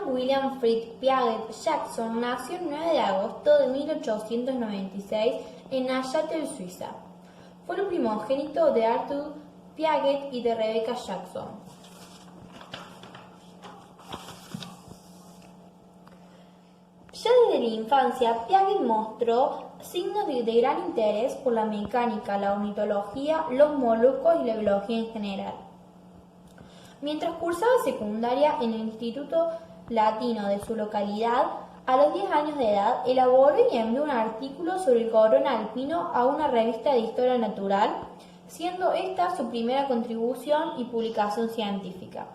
William Fritz Piaget Jackson nació el 9 de agosto de 1896 en Neuchâtel, Suiza. Fue el primogénito de Arthur Piaget y de Rebecca Jackson. Ya desde la infancia, Piaget mostró signos de gran interés por la mecánica, la ornitología, los moluscos y la biología en general. Mientras cursaba secundaria en el Instituto Latino de su localidad, a los 10 años de edad elaboró y envió un artículo sobre el gorrión alpino a una revista de historia natural, siendo esta su primera contribución y publicación científica.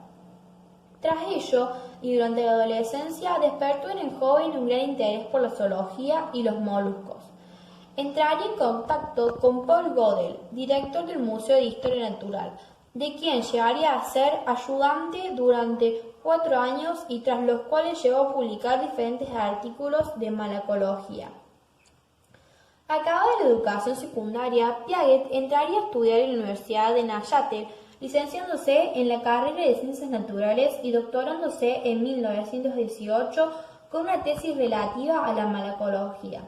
Tras ello, y durante la adolescencia, despertó en el joven un gran interés por la zoología y los moluscos. Entraría en contacto con Paul Gödel, director del Museo de Historia Natural, de quien llegaría a ser ayudante durante 4 años y tras los cuales llegó a publicar diferentes artículos de malacología. Acabada la educación secundaria, Piaget entraría a estudiar en la Universidad de Neuchâtel, licenciándose en la carrera de Ciencias Naturales y doctorándose en 1918 con una tesis relativa a la malacología.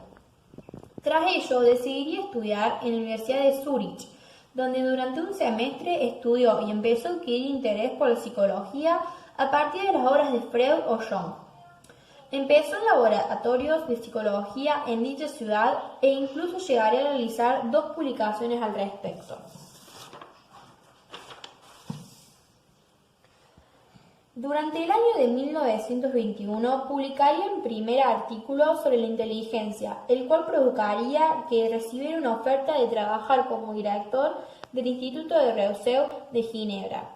Tras ello, decidiría estudiar en la Universidad de Zúrich, donde durante un semestre estudió y empezó a adquirir interés por la psicología a partir de las obras de Freud o Jung. Empezó en laboratorios de psicología en dicha ciudad e incluso llegaría a realizar 2 publicaciones al respecto. Durante el año de 1921 publicaría un primer artículo sobre la inteligencia, el cual provocaría que recibiera una oferta de trabajar como director del Instituto de Rousseau de Ginebra.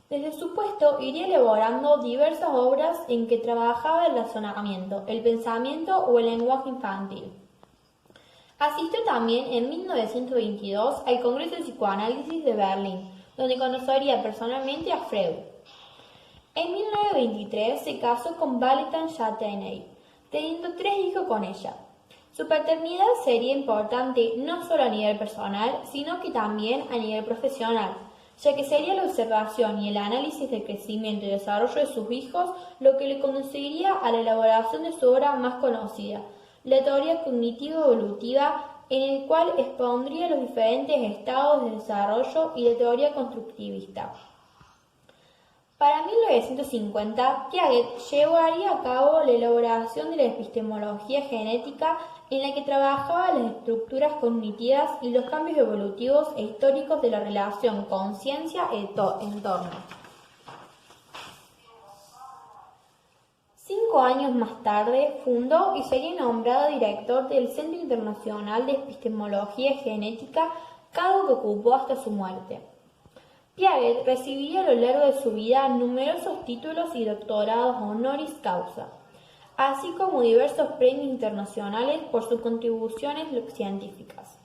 Desde su puesto iría elaborando diversas obras en que trabajaba el razonamiento, el pensamiento o el lenguaje infantil. Asistió también en 1922 al Congreso de Psicoanálisis de Berlín, donde conocería personalmente a Freud. En 1923 se casó con Valentin Châtenay, teniendo 3 hijos con ella. Su paternidad sería importante no solo a nivel personal, sino que también a nivel profesional, ya que sería la observación y el análisis del crecimiento y desarrollo de sus hijos lo que le conduciría a la elaboración de su obra más conocida, la teoría cognitivo-evolutiva, en el cual expondría los diferentes estados de desarrollo y la teoría constructivista. Para 1950, Piaget llevaría a cabo la elaboración de la epistemología genética, en la que trabajaba las estructuras cognitivas y los cambios evolutivos e históricos de la relación conciencia-entorno. 5 años más tarde, fundó y sería nombrado director del Centro Internacional de Epistemología Genética, cargo que ocupó hasta su muerte. Piaget recibiría a lo largo de su vida numerosos títulos y doctorados honoris causa, así como diversos premios internacionales por sus contribuciones científicas.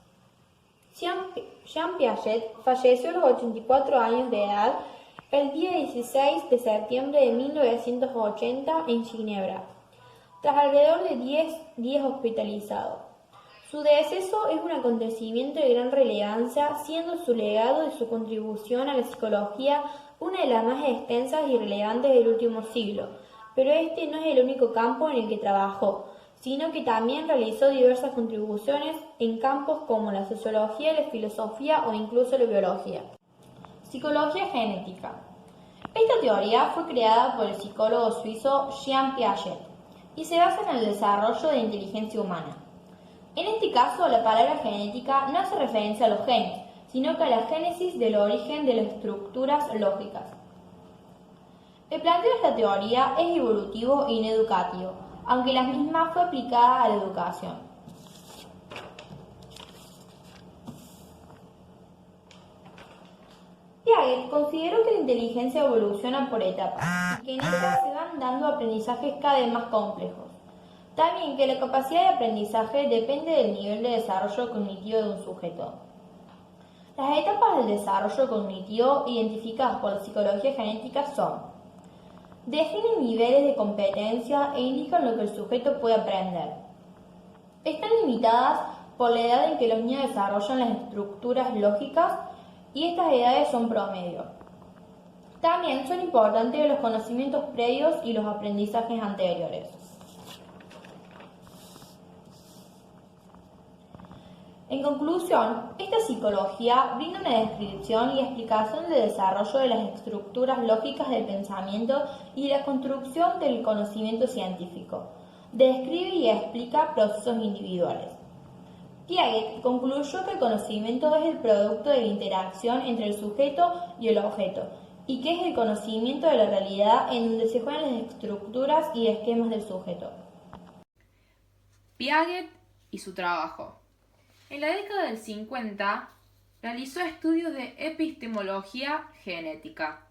Jean Piaget falleció a los 84 años de edad el día 16 de septiembre de 1980 en Ginebra, tras alrededor de 10 días hospitalizado. Su deceso es un acontecimiento de gran relevancia, siendo su legado y su contribución a la psicología una de las más extensas y relevantes del último siglo, pero este no es el único campo en el que trabajó, sino que también realizó diversas contribuciones en campos como la sociología, la filosofía o incluso la biología. Psicología genética. Esta teoría fue creada por el psicólogo suizo Jean Piaget y se basa en el desarrollo de la inteligencia humana. En este caso, la palabra genética no hace referencia a los genes, sino que a la génesis del origen de las estructuras lógicas. El planteo de esta teoría es evolutivo y no educativo, aunque la misma fue aplicada a la educación. Piaget consideró que la inteligencia evoluciona por etapas y que en estas se van dando aprendizajes cada vez más complejos. También que la capacidad de aprendizaje depende del nivel de desarrollo cognitivo de un sujeto. Las etapas del desarrollo cognitivo identificadas por la psicología genética son: definen niveles de competencia e indican lo que el sujeto puede aprender. Están limitadas por la edad en que los niños desarrollan las estructuras lógicas y estas edades son promedio. También son importantes los conocimientos previos y los aprendizajes anteriores. En conclusión, esta psicología brinda una descripción y explicación del desarrollo de las estructuras lógicas del pensamiento y la construcción del conocimiento científico. Describe y explica procesos individuales. Piaget concluyó que el conocimiento es el producto de la interacción entre el sujeto y el objeto, y que es el conocimiento de la realidad en donde se juegan las estructuras y esquemas del sujeto. Piaget y su trabajo. En la década del 50 realizó estudios de epistemología genética.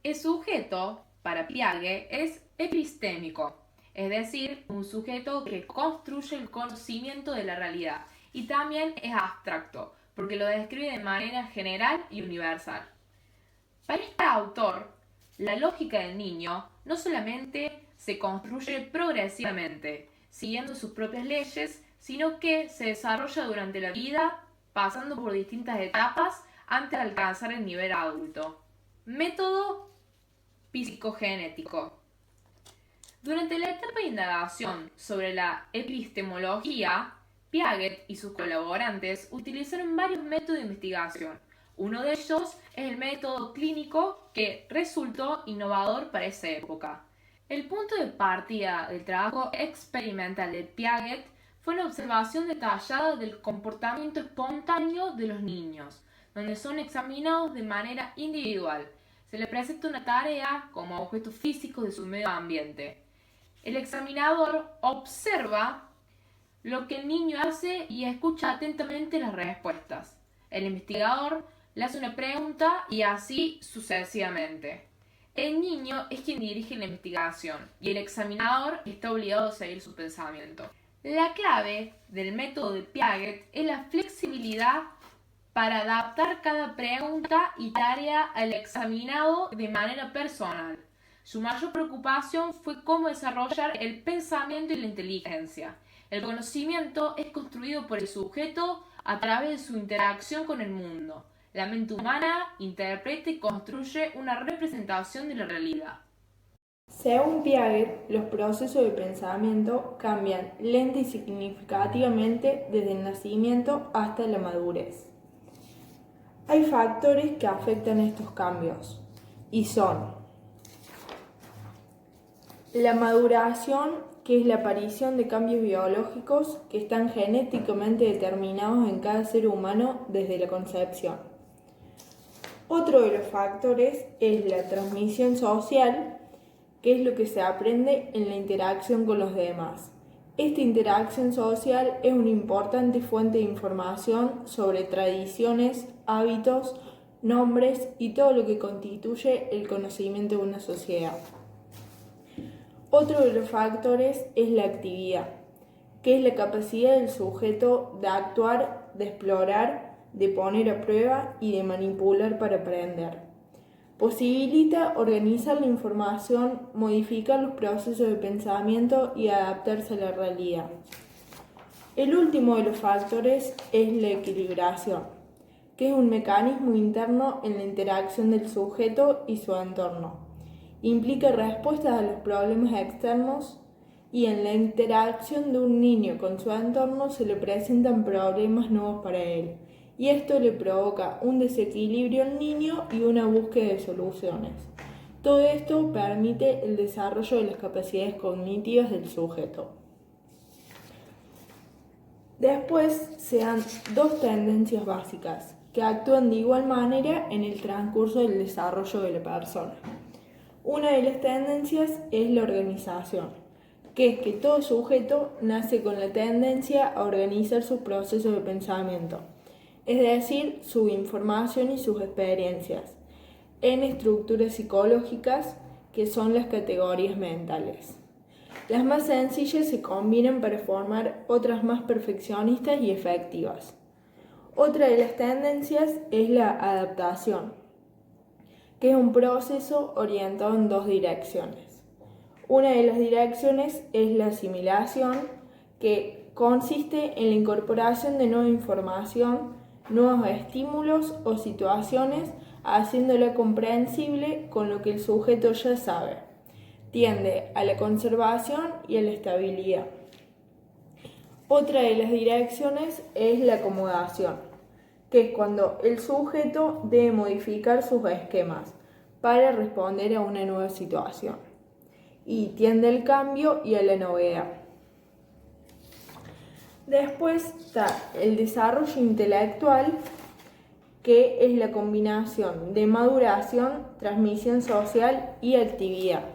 El sujeto, para Piaget, es epistémico, es decir, un sujeto que construye el conocimiento de la realidad, y también es abstracto, porque lo describe de manera general y universal. Para este autor, la lógica del niño no solamente se construye progresivamente, siguiendo sus propias leyes, sino que se desarrolla durante la vida, pasando por distintas etapas antes de alcanzar el nivel adulto. Método psicogenético. Durante la etapa de indagación sobre la epistemología, Piaget y sus colaborantes utilizaron varios métodos de investigación. Uno de ellos es el método clínico, que resultó innovador para esa época. El punto de partida del trabajo experimental de Piaget fue la observación detallada del comportamiento espontáneo de los niños, donde son examinados de manera individual. Se les presenta una tarea como objetos físicos de su medio ambiente. El examinador observa lo que el niño hace y escucha atentamente las respuestas. El investigador le hace una pregunta y así sucesivamente. El niño es quien dirige la investigación y el examinador está obligado a seguir su pensamiento. La clave del método de Piaget es la flexibilidad para adaptar cada pregunta y tarea al examinado de manera personal. Su mayor preocupación fue cómo desarrollar el pensamiento y la inteligencia. El conocimiento es construido por el sujeto a través de su interacción con el mundo. La mente humana interpreta y construye una representación de la realidad. Según Piaget, los procesos de pensamiento cambian lenta y significativamente desde el nacimiento hasta la madurez. Hay factores que afectan estos cambios y son la maduración, que es la aparición de cambios biológicos que están genéticamente determinados en cada ser humano desde la concepción. Otro de los factores es la transmisión social, que es lo que se aprende en la interacción con los demás. Esta interacción social es una importante fuente de información sobre tradiciones, hábitos, nombres y todo lo que constituye el conocimiento de una sociedad. Otro de los factores es la actividad, que es la capacidad del sujeto de actuar, de explorar, de poner a prueba y de manipular para aprender. Posibilita organizar la información, modificar los procesos de pensamiento y adaptarse a la realidad. El último de los factores es la equilibración, que es un mecanismo interno en la interacción del sujeto y su entorno. Implica respuestas a los problemas externos y en la interacción de un niño con su entorno se le presentan problemas nuevos para él. Y esto le provoca un desequilibrio al niño y una búsqueda de soluciones. Todo esto permite el desarrollo de las capacidades cognitivas del sujeto. Después se dan dos tendencias básicas que actúan de igual manera en el transcurso del desarrollo de la persona. Una de las tendencias es la organización, que es que todo sujeto nace con la tendencia a organizar sus procesos de pensamiento, es decir, su información y sus experiencias, en estructuras psicológicas que son las categorías mentales. Las más sencillas se combinan para formar otras más perfeccionistas y efectivas. Otra de las tendencias es la adaptación, que es un proceso orientado en dos direcciones. Una de las direcciones es la asimilación, que consiste en la incorporación de nueva información, nuevos estímulos o situaciones haciéndola comprensible con lo que el sujeto ya sabe. Tiende a la conservación y a la estabilidad. Otra de las direcciones es la acomodación, que es cuando el sujeto debe modificar sus esquemas para responder a una nueva situación, y tiende al cambio y a la novedad. Después está el desarrollo intelectual, que es la combinación de maduración, transmisión social y actividad.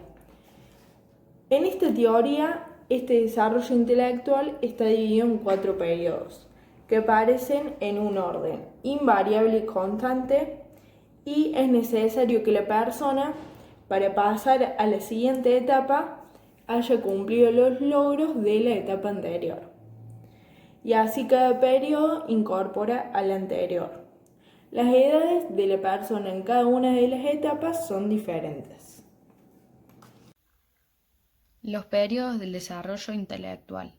En esta teoría, este desarrollo intelectual está dividido en 4 periodos, que aparecen en un orden invariable y constante, y es necesario que la persona, para pasar a la siguiente etapa, haya cumplido los logros de la etapa anterior. Y así cada periodo incorpora al anterior. Las edades de la persona en cada una de las etapas son diferentes. Los periodos del desarrollo intelectual.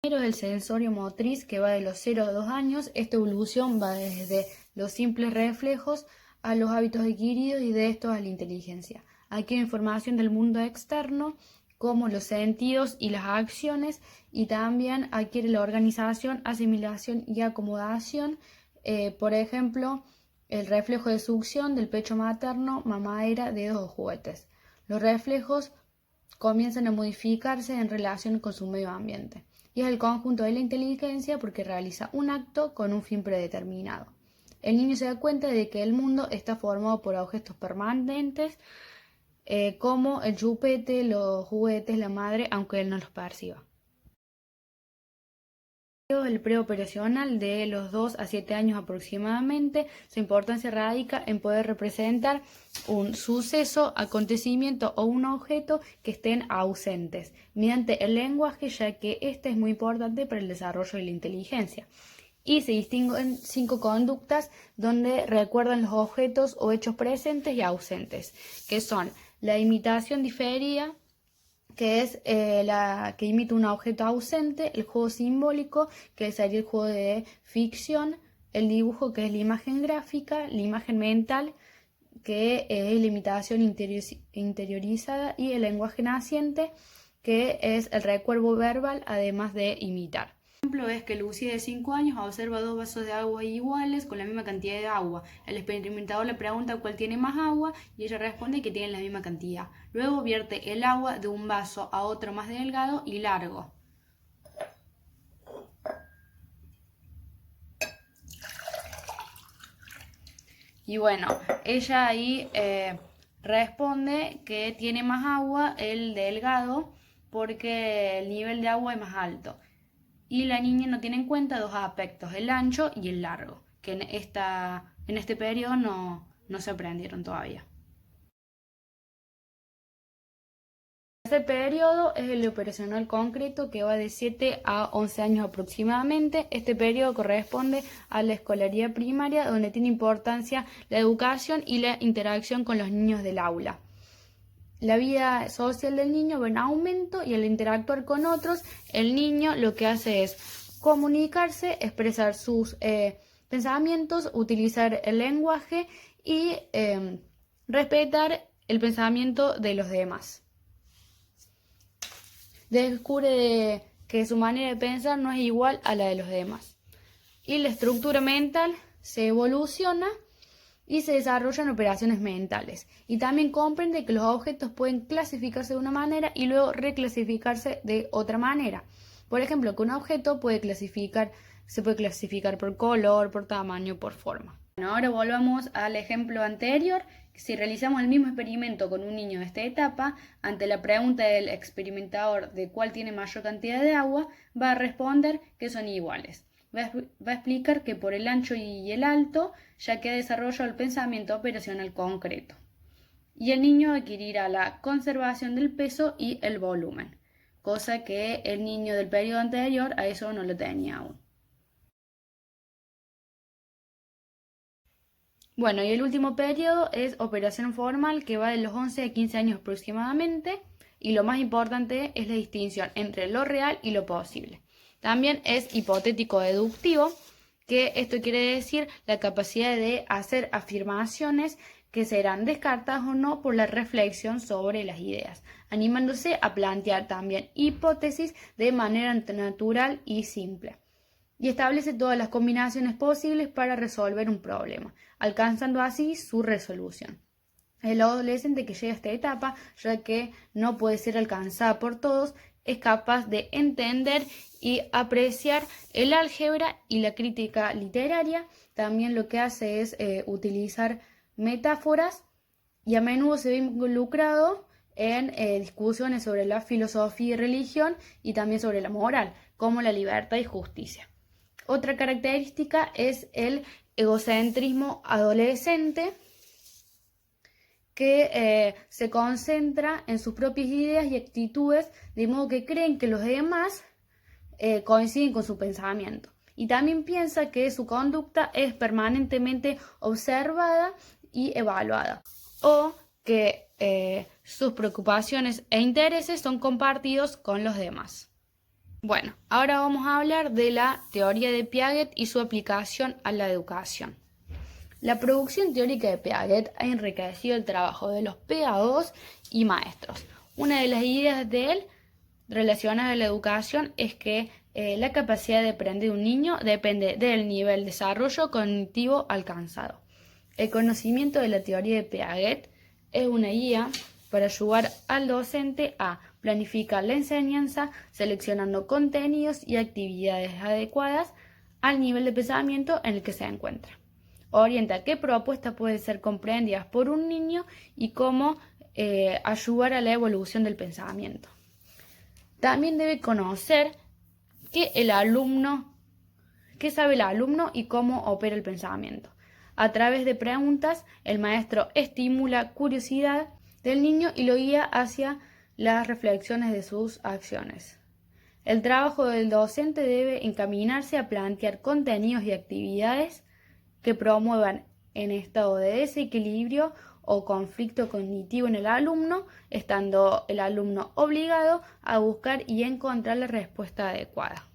Primero es el sensorio motriz, que va de los 0 a 2 años. Esta evolución va desde los simples reflejos a los hábitos adquiridos y de estos a la inteligencia. Adquiere información del mundo externo, como los sentidos y las acciones, y también adquiere la organización, asimilación y acomodación. Por ejemplo, el reflejo de succión del pecho materno, mamadera, dedos o juguetes. Los reflejos comienzan a modificarse en relación con su medio ambiente. Y es el conjunto de la inteligencia porque realiza un acto con un fin predeterminado. El niño se da cuenta de que el mundo está formado por objetos permanentes, como el chupete, los juguetes, la madre, aunque él no los perciba. El preoperacional, de los 2 a 7 años aproximadamente, su importancia radica en poder representar un suceso, acontecimiento o un objeto que estén ausentes, mediante el lenguaje, ya que este es muy importante para el desarrollo de la inteligencia. Y se distinguen 5 conductas donde recuerdan los objetos o hechos presentes y ausentes, que son la imitación diferida, que es la que imita un objeto ausente, el juego simbólico, que sería el juego de ficción, el dibujo, que es la imagen gráfica, la imagen mental, que es la imitación interiorizada, y el lenguaje naciente, que es el recuerdo verbal, además de imitar. El ejemplo es que Lucía, de 5 años, observa 2 vasos de agua iguales con la misma cantidad de agua. El experimentador le pregunta cuál tiene más agua y ella responde que tienen la misma cantidad. Luego vierte el agua de un vaso a otro más delgado y largo. Y bueno, ella ahí responde que tiene más agua el delgado porque el nivel de agua es más alto. Y la niña no tiene en cuenta 2 aspectos, el ancho y el largo, que en este periodo no se aprendieron todavía. Este periodo es el operacional concreto, que va de 7 a 11 años aproximadamente. Este periodo corresponde a la escolaridad primaria, donde tiene importancia la educación y la interacción con los niños del aula. La vida social del niño va en aumento, y al interactuar con otros, el niño lo que hace es comunicarse, expresar sus pensamientos, utilizar el lenguaje y respetar el pensamiento de los demás. Descubre que su manera de pensar no es igual a la de los demás. Y la estructura mental se evoluciona y se desarrollan operaciones mentales. Y también comprende que los objetos pueden clasificarse de una manera y luego reclasificarse de otra manera. Por ejemplo, que un objeto se puede clasificar por color, por tamaño, por forma. Bueno, ahora volvamos al ejemplo anterior. Si realizamos el mismo experimento con un niño de esta etapa, ante la pregunta del experimentador de cuál tiene mayor cantidad de agua, va a responder que son iguales. Va a explicar que por el ancho y el alto ya queda desarrollado el pensamiento operacional concreto. Y el niño adquirirá la conservación del peso y el volumen, cosa que el niño del periodo anterior a eso no lo tenía aún. Bueno, y el último periodo es operación formal, que va de los 11 a 15 años aproximadamente, y lo más importante es la distinción entre lo real y lo posible. También es hipotético deductivo, que esto quiere decir la capacidad de hacer afirmaciones que serán descartadas o no por la reflexión sobre las ideas, animándose a plantear también hipótesis de manera natural y simple. Y establece todas las combinaciones posibles para resolver un problema, alcanzando así su resolución. El adolescente que llega a esta etapa, ya que no puede ser alcanzada por todos, es capaz de entender y apreciar el álgebra y la crítica literaria. También lo que hace es utilizar metáforas y a menudo se ve involucrado en discusiones sobre la filosofía y religión y también sobre la moral, como la libertad y justicia. Otra característica es el egocentrismo adolescente, que se concentra en sus propias ideas y actitudes, de modo que creen que los demás coinciden con su pensamiento. Y también piensa que su conducta es permanentemente observada y evaluada, o que sus preocupaciones e intereses son compartidos con los demás. Bueno, ahora vamos a hablar de la teoría de Piaget y su aplicación a la educación. La producción teórica de Piaget ha enriquecido el trabajo de los pedagogos y maestros. Una de las ideas de él relacionadas a la educación es que la capacidad de aprender de un niño depende del nivel de desarrollo cognitivo alcanzado. El conocimiento de la teoría de Piaget es una guía para ayudar al docente a planificar la enseñanza, seleccionando contenidos y actividades adecuadas al nivel de pensamiento en el que se encuentra. Orienta qué propuestas pueden ser comprendidas por un niño y cómo ayudar a la evolución del pensamiento. También debe conocer qué sabe el alumno y cómo opera el pensamiento. A través de preguntas, el maestro estimula curiosidad del niño y lo guía hacia las reflexiones de sus acciones. El trabajo del docente debe encaminarse a plantear contenidos y actividades que promuevan en estado de desequilibrio o conflicto cognitivo en el alumno, estando el alumno obligado a buscar y encontrar la respuesta adecuada.